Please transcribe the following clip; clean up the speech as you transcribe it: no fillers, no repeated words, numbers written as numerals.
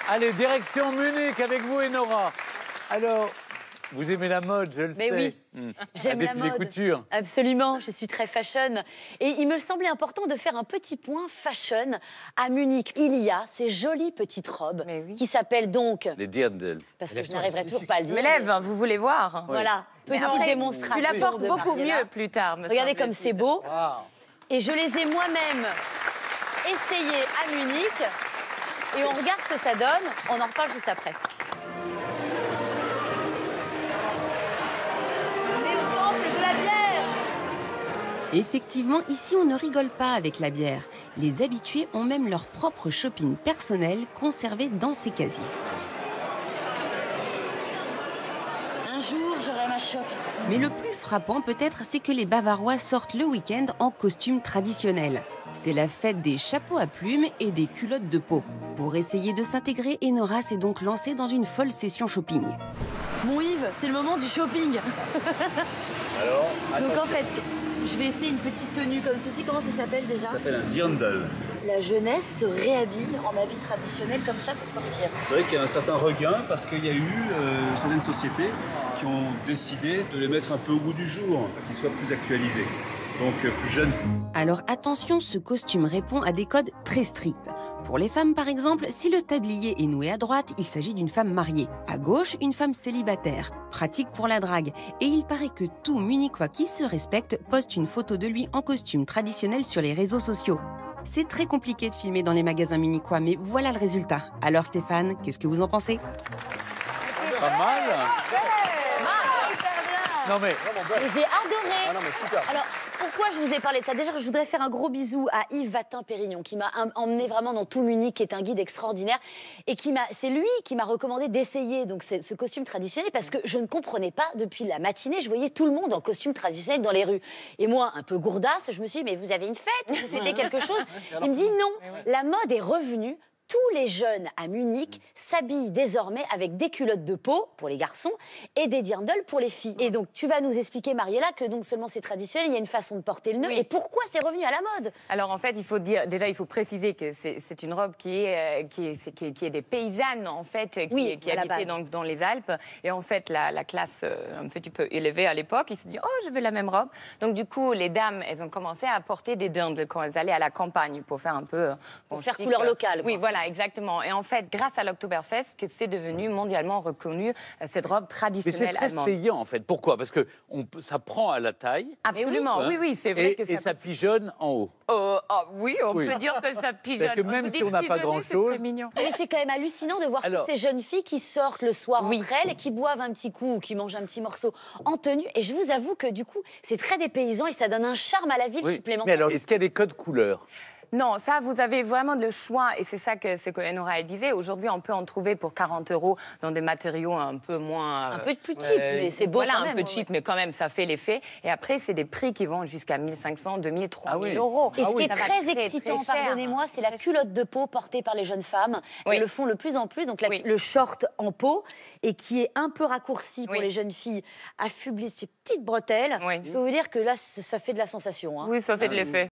Allez, direction Munich avec vous, Enora. Alors, vous aimez la mode, je le sais. Mais oui, j'aime la mode. Couture. Absolument, je suis très fashion. Et il me semblait important de faire un petit point fashion à Munich. Il y a ces jolies petites robes qui s'appellent donc... Les Dirndl. Parce que je n'arriverai toujours pas à le dire. Je me lève, vous voulez voir? Voilà, Mais petite après, démonstration. tu la portes de beaucoup Mariella. mieux plus tard. Regardez comme c'est beau. Et je les ai moi-même essayées à Munich. Et on regarde ce que ça donne. On en reparle juste après. De la bière. Effectivement, ici, on ne rigole pas avec la bière. Les habitués ont même leur propre shopping personnel conservé dans ces casiers. Un jour, j'aurai ma shop ici. Mais le plus frappant peut-être, c'est que les Bavarois sortent le week-end en costume traditionnel. C'est la fête des chapeaux à plumes et des culottes de peau. Pour essayer de s'intégrer, Enora s'est donc lancée dans une folle session shopping. Bon Yves, c'est le moment du shopping. Alors, Donc en fait, je vais essayer une petite tenue comme ceci. Comment ça s'appelle déjà? ça s'appelle un dirndl. La jeunesse se réhabille en habit traditionnel comme ça pour sortir. C'est vrai qu'il y a un certain regain parce qu'il y a eu certaines sociétés qui ont décidé de les mettre un peu au goût du jour, qu'ils soient plus actualisés, donc plus jeunes. Alors attention, ce costume répond à des codes très stricts. Pour les femmes par exemple, si le tablier est noué à droite, il s'agit d'une femme mariée. À gauche, une femme célibataire. Pratique pour la drague. Et il paraît que tout Munichois qui se respecte poste une photo de lui en costume traditionnel sur les réseaux sociaux. C'est très compliqué de filmer dans les magasins munichois, mais voilà le résultat. Alors Stéphane, qu'est-ce que vous en pensez? Pas mal. Non mais, Et j'ai adoré. Ah non mais super. Alors, pourquoi je vous ai parlé de ça? Déjà, je voudrais faire un gros bisou à Yves Vatin-Pérignon, qui m'a emmené vraiment dans tout Munich, qui est un guide extraordinaire. Et c'est lui qui m'a recommandé d'essayer donc ce costume traditionnel, parce que je ne comprenais pas, depuis la matinée, je voyais tout le monde en costume traditionnel dans les rues. Et moi, un peu gourdasse, je me suis dit, mais vous avez une fête? Vous fêtez quelque chose? Il me dit, non, la mode est revenue. Tous les jeunes à Munich s'habillent désormais avec des culottes de peau pour les garçons et des dirndls pour les filles. Et donc, tu vas nous expliquer, Mariella, que donc seulement c'est traditionnel, il y a une façon de porter le nœud. Et pourquoi c'est revenu à la mode? Alors en fait, il faut dire, déjà il faut préciser que c'est une robe qui est des paysannes en fait, qui habitaient dans les Alpes. Et en fait, la classe un petit peu élevée à l'époque, ils se disent oh je veux la même robe. Donc du coup, les dames, elles ont commencé à porter des dirndls quand elles allaient à la campagne pour faire un peu pour faire couleur locale. Oui, voilà, exactement. Et en fait, grâce à l'Oktoberfest, que c'est devenu mondialement reconnu cette robe traditionnelle allemande. Mais c'est très saillant en fait. Pourquoi? Parce que ça prend à la taille. Absolument, oui, c'est vrai que ça. Et ça pigeonne en haut. Oui, on peut dire que ça pigeonne. Parce que même si on n'a pas grand-chose. C'est mignon. Mais c'est quand même hallucinant de voir toutes ces jeunes filles qui sortent le soir entre elles et qui boivent un petit coup ou qui mangent un petit morceau en tenue. Et je vous avoue que du coup, c'est très dépaysant et ça donne un charme à la ville supplémentaire. Mais alors, est-ce qu'il y a des codes couleurs? Non, ça, vous avez vraiment le choix. Et c'est ça que Enora disait. Aujourd'hui, on peut en trouver pour 40 € dans des matériaux un peu moins... Un peu plus cheap, mais c'est beau quand même. Voilà, un peu cheap, mais quand même, ça fait l'effet. Et après, c'est des prix qui vont jusqu'à 1500, 2000, 3000 euros. Et ce qui est très excitant, pardonnez-moi, c'est la culotte de peau portée par les jeunes femmes. Elles le font de plus en plus. Donc le short en peau, et qui est un peu raccourci pour les jeunes filles, affublées ces petites bretelles. Je peux vous dire que là, ça fait de la sensation. Oui, ça fait de l'effet.